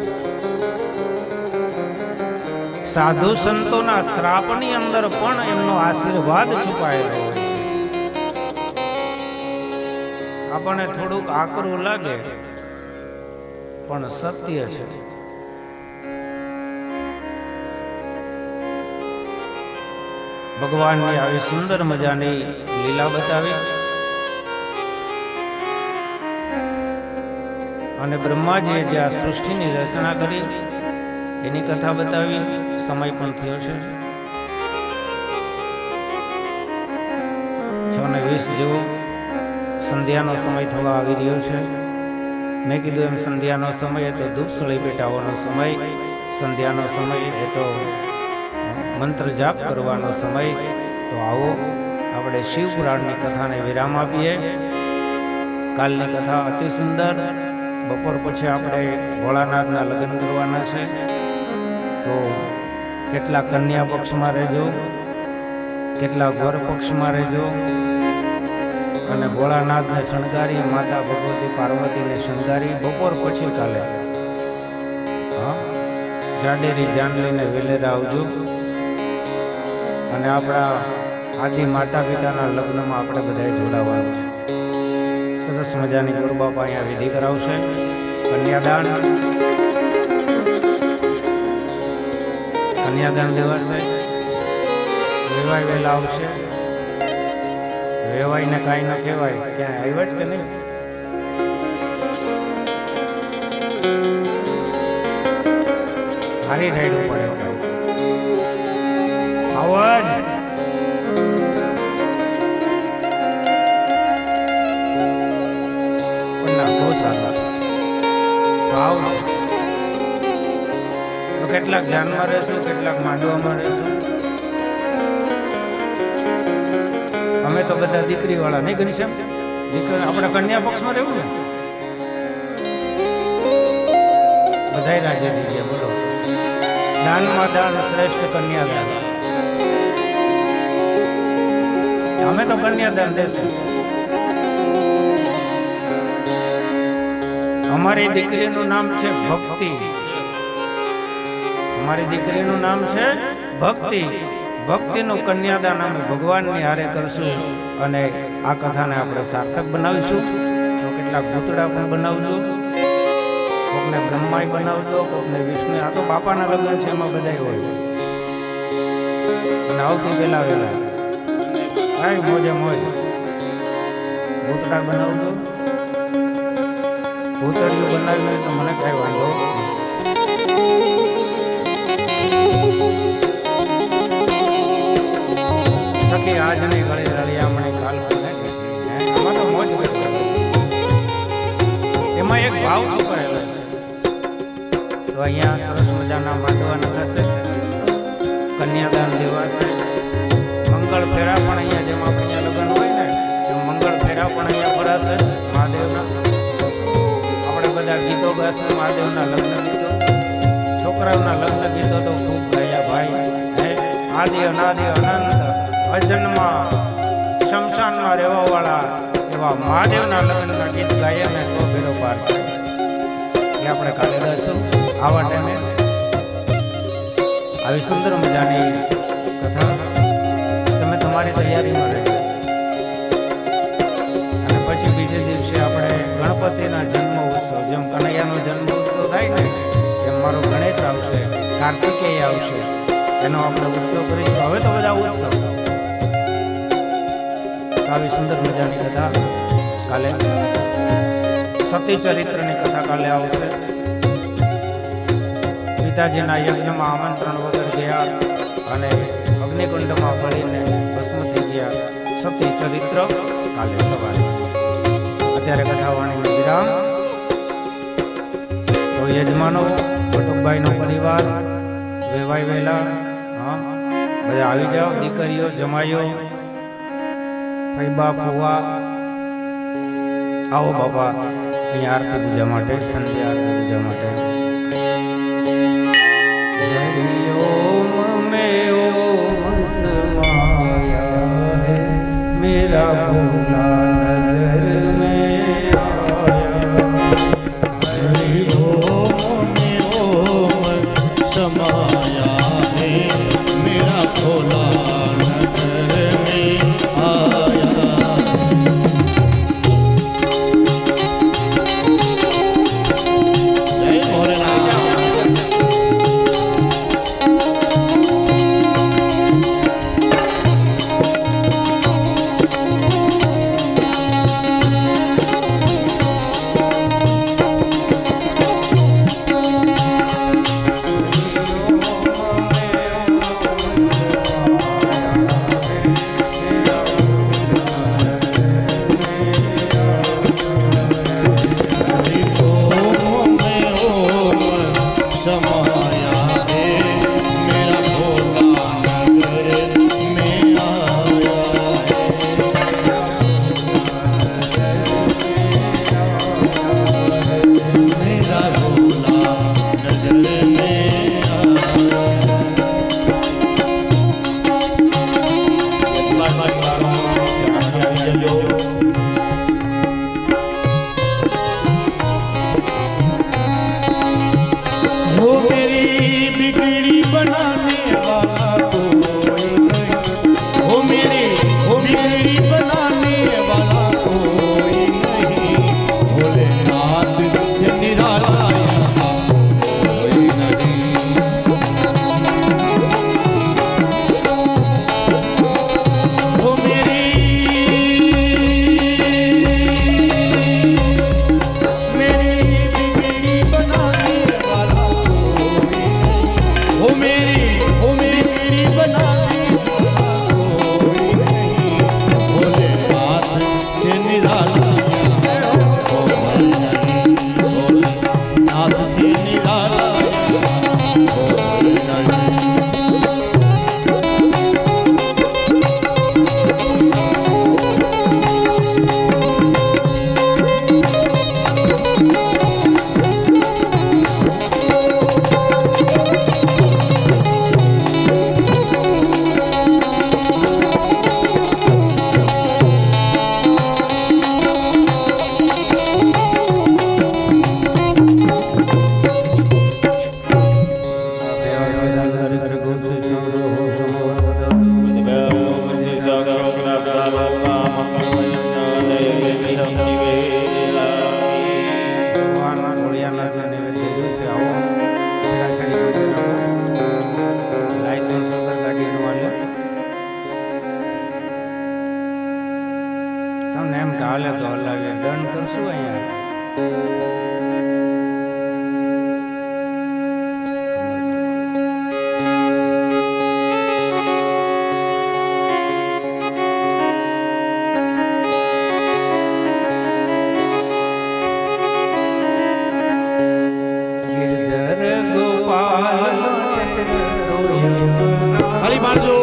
Speaker 1: સાધુ સંતોના શ્રાપની અંદર પણ એમનો આશીર્વાદ છુપાયેલો હોય છે. આપણને થોડુંક આકરું લાગે પણ સત્ય છે. ભગવાનની આવી સુંદર મજાની લીલા બતાવી અને બ્રહ્માજીએ જે આ સૃષ્ટિની રચના કરી એની કથા બતાવી. સમય પણ થયો છે 6:20 જેવો. સંધ્યાનો સમય થવા આવી રહ્યો છે. મેં કીધું એમ સંધ્યાનો સમય એ તો ધૂપસળી પેટાવાનો સમય, સંધ્યાનો સમય એ તો મંત્ર જાપ કરવાનો સમય. તો આવો આપણે શિવ પુરાણની કથાને વિરામ આપીએ. કાલની કથા અતિ સુંદર. બપોર પછી આપણે ભોળાનાથના લગ્ન કરવાના છે. તો કેટલા કન્યા પક્ષમાં રહેજો, કેટલા વર પક્ષમાં રહેજો. અને ભોળાનાથને શણગારી, માતા ભગવતી પાર્વતીને શણગારી બપોર પછી કાલે જાડેરી જાનલીને વેલેરા આવજો. અને આપણા આદિ માતા પિતાના લગ્નમાં આપણે બધાએ જોડાવાનું છે. સરસ મજાની ગુરુબાપા અહીંયા વિધિ કરાવશે. કન્યાદાન દેવાશે. વેવાય વેલા આવશે. વેવાઈને કાંઈ ન કહેવાય, ક્યાંય આવ્યા જ કે નહીં? હારી રાઈડ પડે આવાજ. કેટલાક જાનમાં રહેશું, કેટલાક માંડવામાં રહેશું. અમે તો બધા દીકરી વાળા નહીં ગણી છે. દીકરી આપણે કન્યા પક્ષમાં રહેવું ને, બધા રાજી થઈ ગયા. બોલો, દાનમાં દાન શ્રેષ્ઠ કન્યાદાન. અમે તો કન્યાદાન દેશું. અમારી દીકરીનું નામ છે ભક્તિ. અમારી દીકરીનું નામ છે ભક્તિ. ભક્તિનું કન્યાદાન અમે ભગવાનની હારે કરશું. અને આ કથાને આપણે સાર્થક બનાવીશું. તો કેટલાક ભૂતડા પણ બનાવજો, કોકને બ્રહ્માય બનાવજો, કોકને વિષ્ણુ. આ તો બાપાના લગ્ન છે, એમાં બધા હોય. અને આવતી વેલા કાંઈ મોજે મોજ ભૂતડા બનાવજો. ભૂતળીઓ બનાવી હોય તો મને કાંઈ વાંધો. સખી આજની ગળે રળિયામણી કાલ એમાં તો મોજ. એમાં એક ભાવ છુપાયેલો છે. તો અહીંયા સરસ મજાના માંડવાના થશે, કન્યાદાન દેવાશે, મંગળ ફેરા પણ અહીંયા, જેમ આપણે અહીંયા લગ્ન હોય ને એમ મંગળ ફેરા પણ અહીંયા ભરાશે મહાદેવના. બધા ગીતો ગાશે, મહાદેવના લગ્ન ગીતો. છોકરાઓના લગ્ન ગીતો તો ખૂબ ગાયા ભાઈ. આદિ અનાદિ અનંત અજન્મા શમશાનમાં રહેવા વાળા એવા મહાદેવના લગ્નના ગીત ગાય ને તો ભેડો પાર થાય. એ આપણે કાલે ગાશું આવા ટાઈમે. આવી સુંદર મજાની કથા તમે તમારી તૈયારીમાં રહેજો. અને પછી બીજે દિવસે આપણે ગણપતિના જન્મ ઉત્સવ, જેમ કનૈયાનો જન્મ ઉત્સવ થાય ને એમ મારો ગણેશ આવશે, કાર્તિકેય આવશે, એનો આપણે ઉત્સવ કરીશું. હવે તો બધા ઉત્સવ. આવી સુંદર મજાની કથા કાલે, સતી ચરિત્રની કથા કાલે આવશે. પિતાજીના યજ્ઞમાં આમંત્રણ વગર ગયા અને અગ્નિકુંડમાં બળીને ભસ્મ થઈ ગયા. સતી ચરિત્ર કાલે સવારે. અત્યારે કથાવાણીનો વિરામ. તો યજમાનો, બટુકભાઈનો પરિવાર, વેવાય વેલા બધા આવી જાઓ. દીકરીઓ, જમાઈઓ, ફૈબા, ફુવા, આવો બાપા અહીંયા આરતી પૂજા માટે, સંધ્યા આરતી પૂજા માટે. ઓમ મેં ઓમ સમાયા હે મેરા ભોલા નજર મેં આયા. હરિ ઓમ મેં ઓમ સમાયા હે મેરા ભોલા નજર મેં આયા. જય ભોલેનાથ. ને એમ કે હાલે તો હલાવીએ, દંડ કરશું અહીંયા.
Speaker 2: ખાલી મારજો.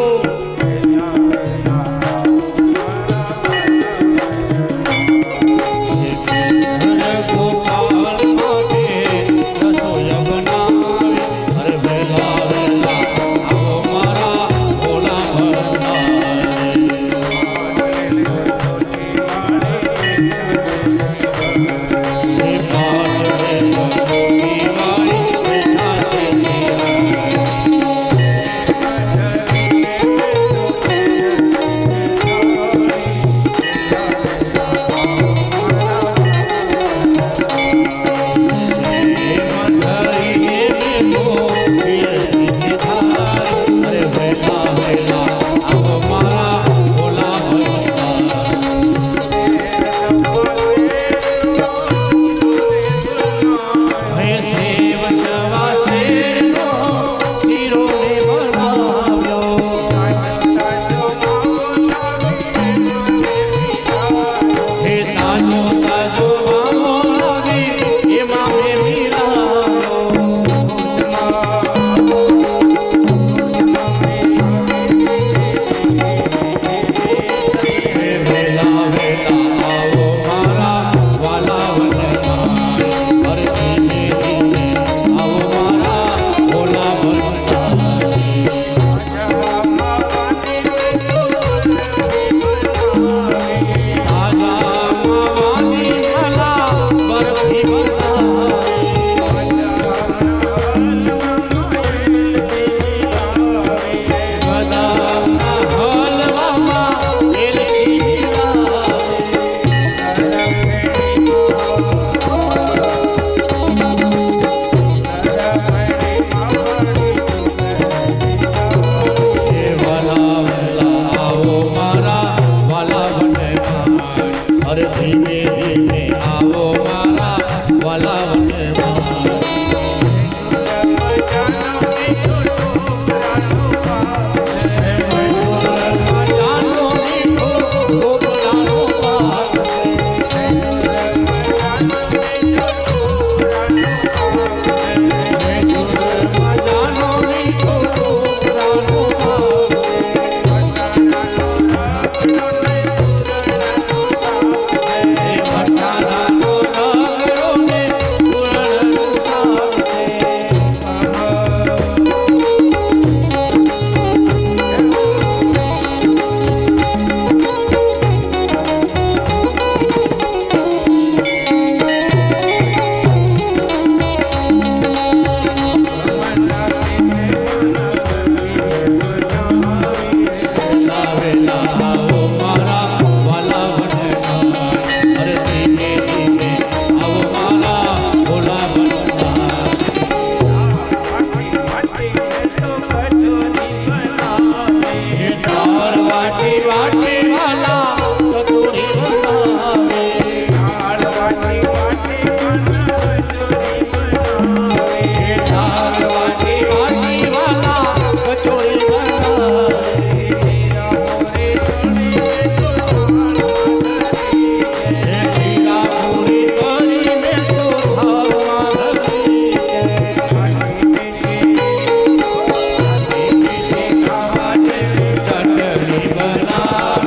Speaker 3: બના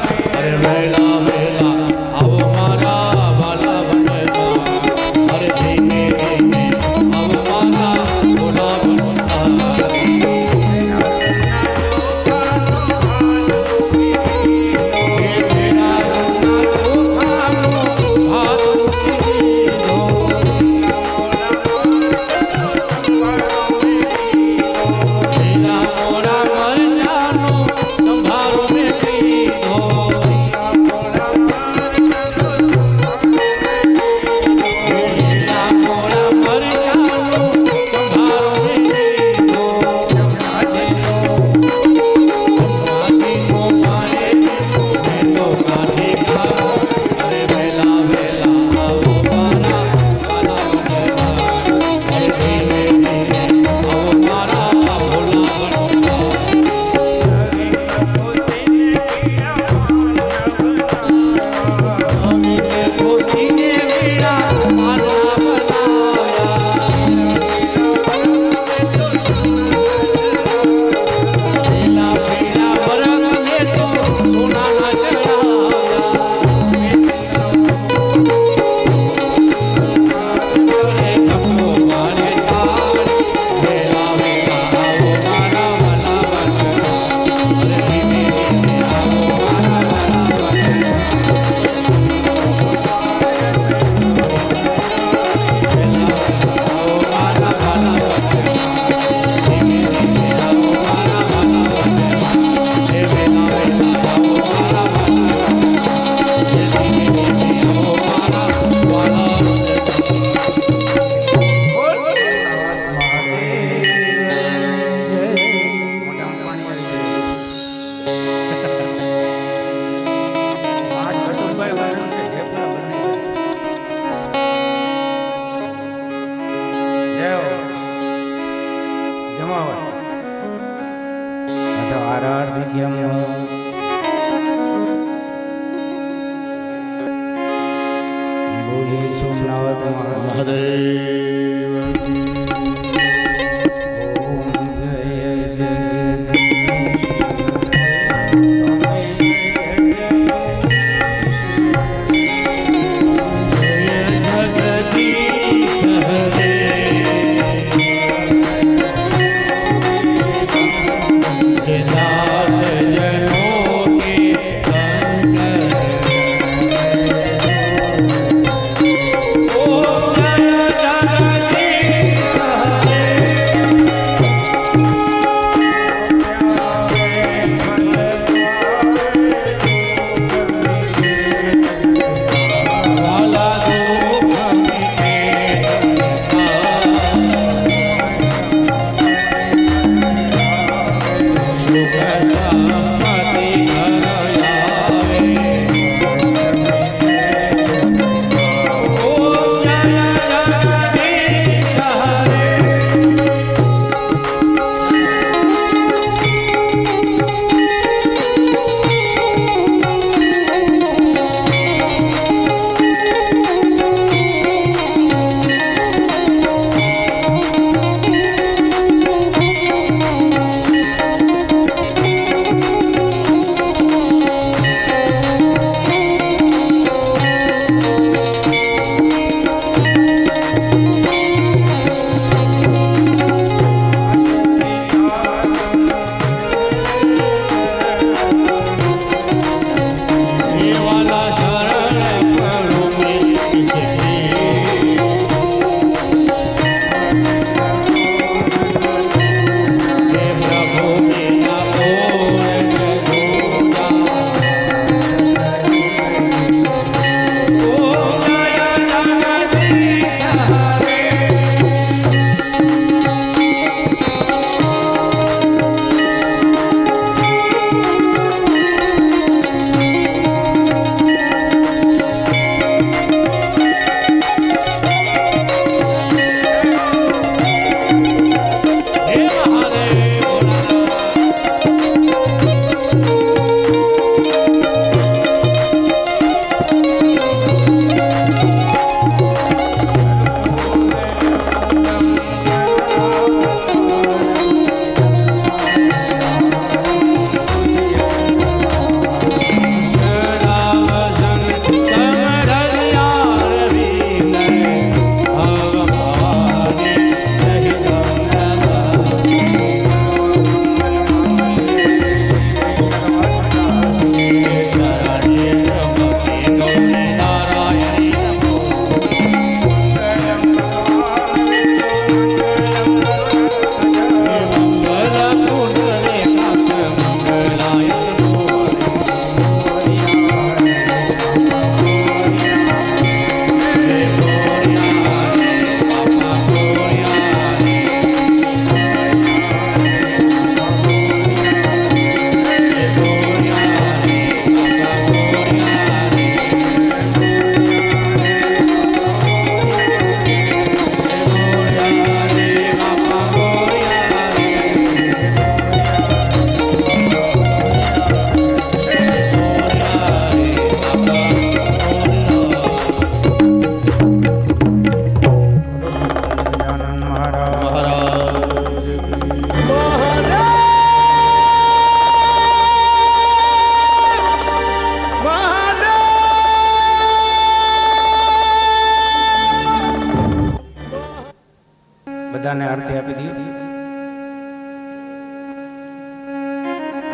Speaker 1: બધાને આરતી આપી દઈએ.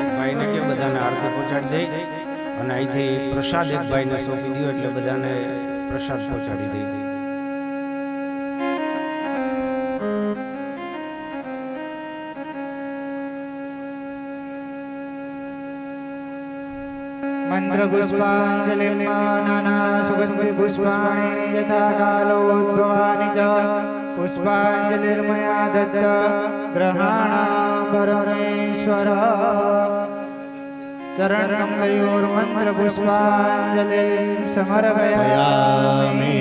Speaker 1: એક ભાઈને કે બધાને આરતી પહોંચાડી દઈ અને અહીંથી પ્રસાદ એક ભાઈને સોંપી દો એટલે બધાને પ્રસાદ પહોંચાડી દઈ.
Speaker 3: मंत्र पुष्पांजलिर्मा नाना सुगंधि पुष्पाणि यथा कालोद्भवानि च पुष्पांजलिर्मया दत्त ग्रहाणा परमेश्वर चरण कमलयोर मंत्र पुष्पांजलि समर्पयामि.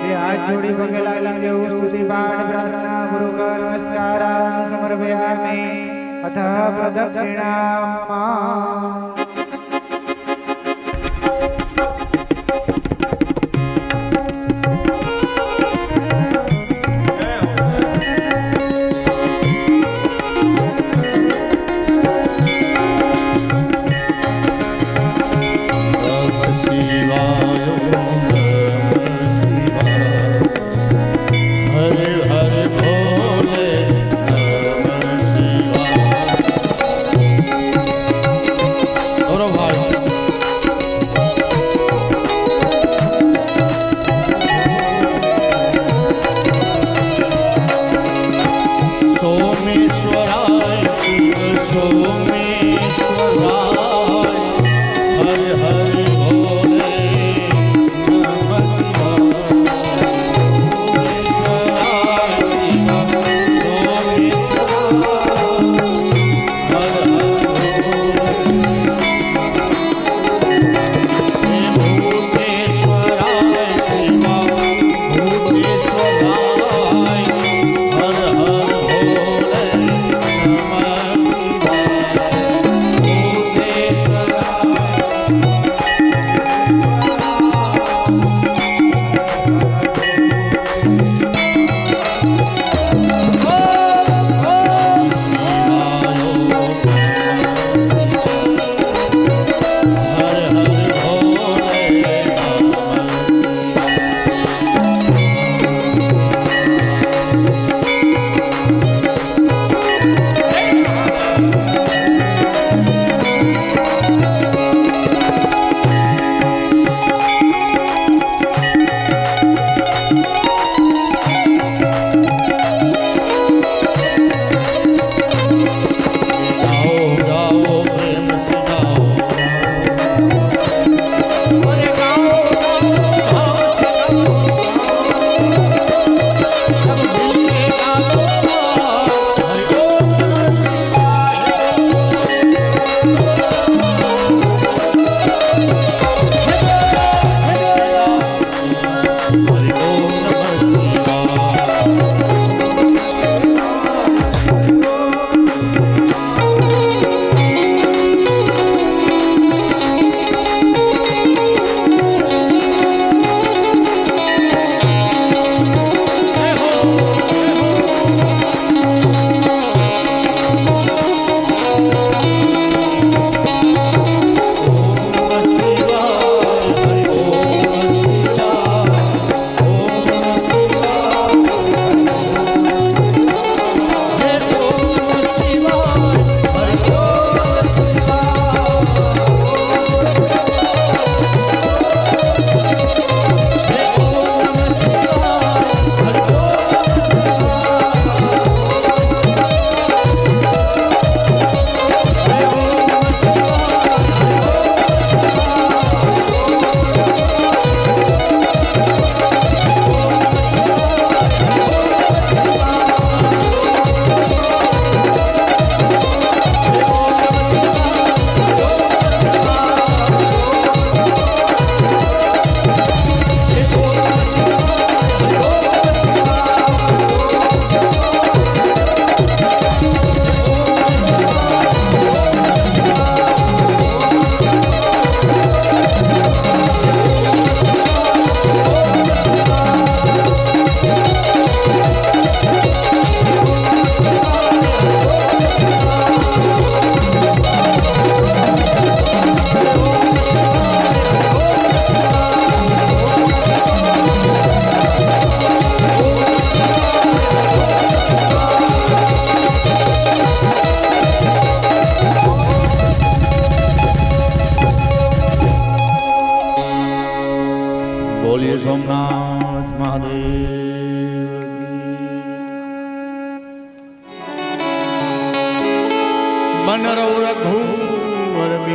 Speaker 3: ये हाथ जोड़ी पगे लागी देव स्तुति पाठ प्रार्थना पूर्वक नमस्कारान् समर्पयामि. अथ प्रदक्षिणाम्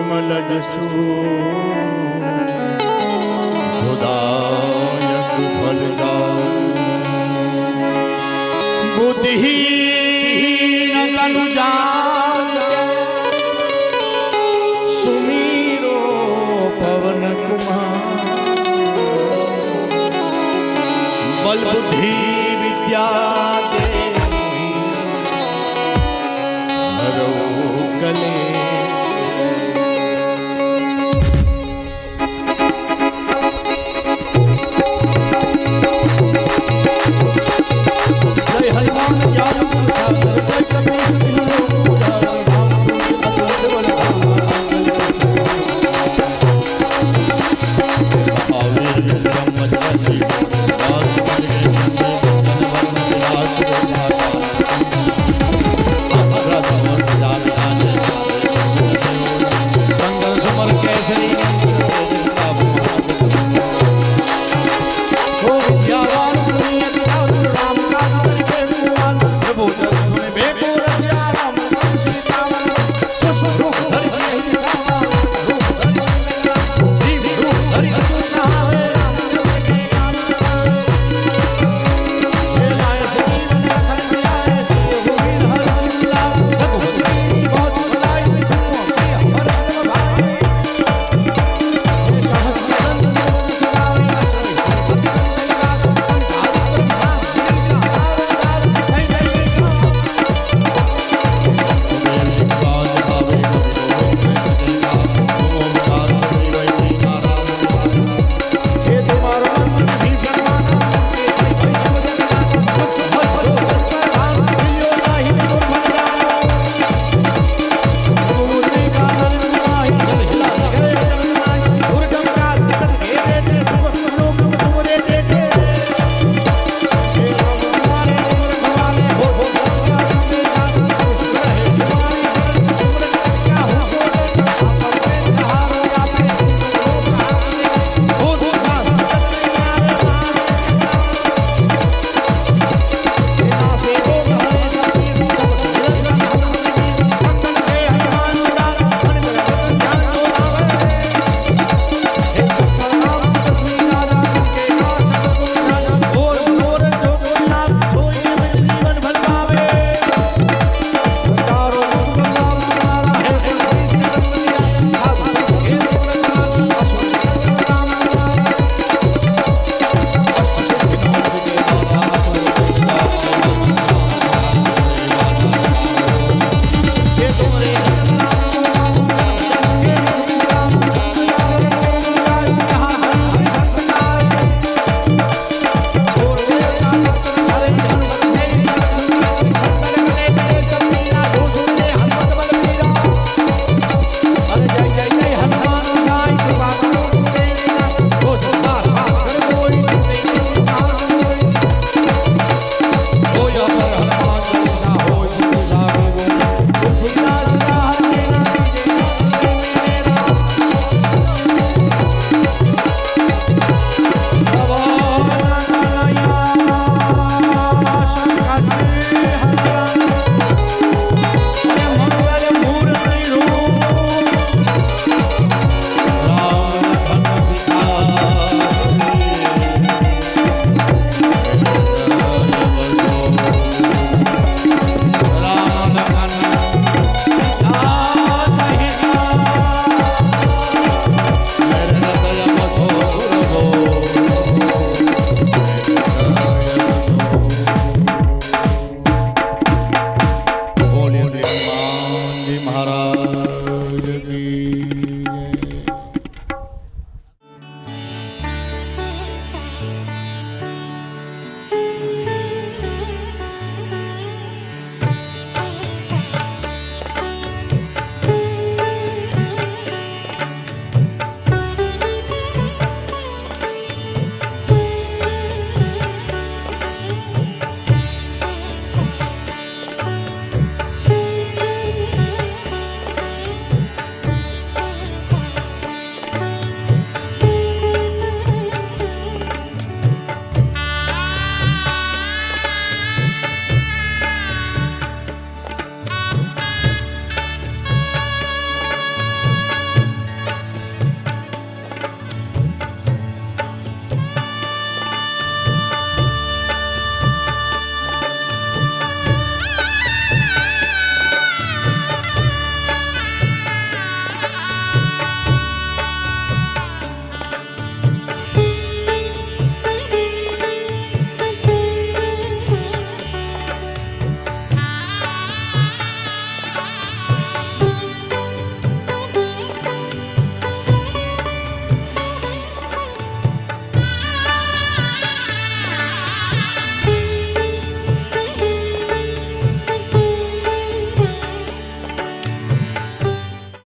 Speaker 2: विमल जसु जोदायक फल जाओ बुद्धिहीन तनु जान सुमीरो पवन कुमार बल बुद्धि विद्या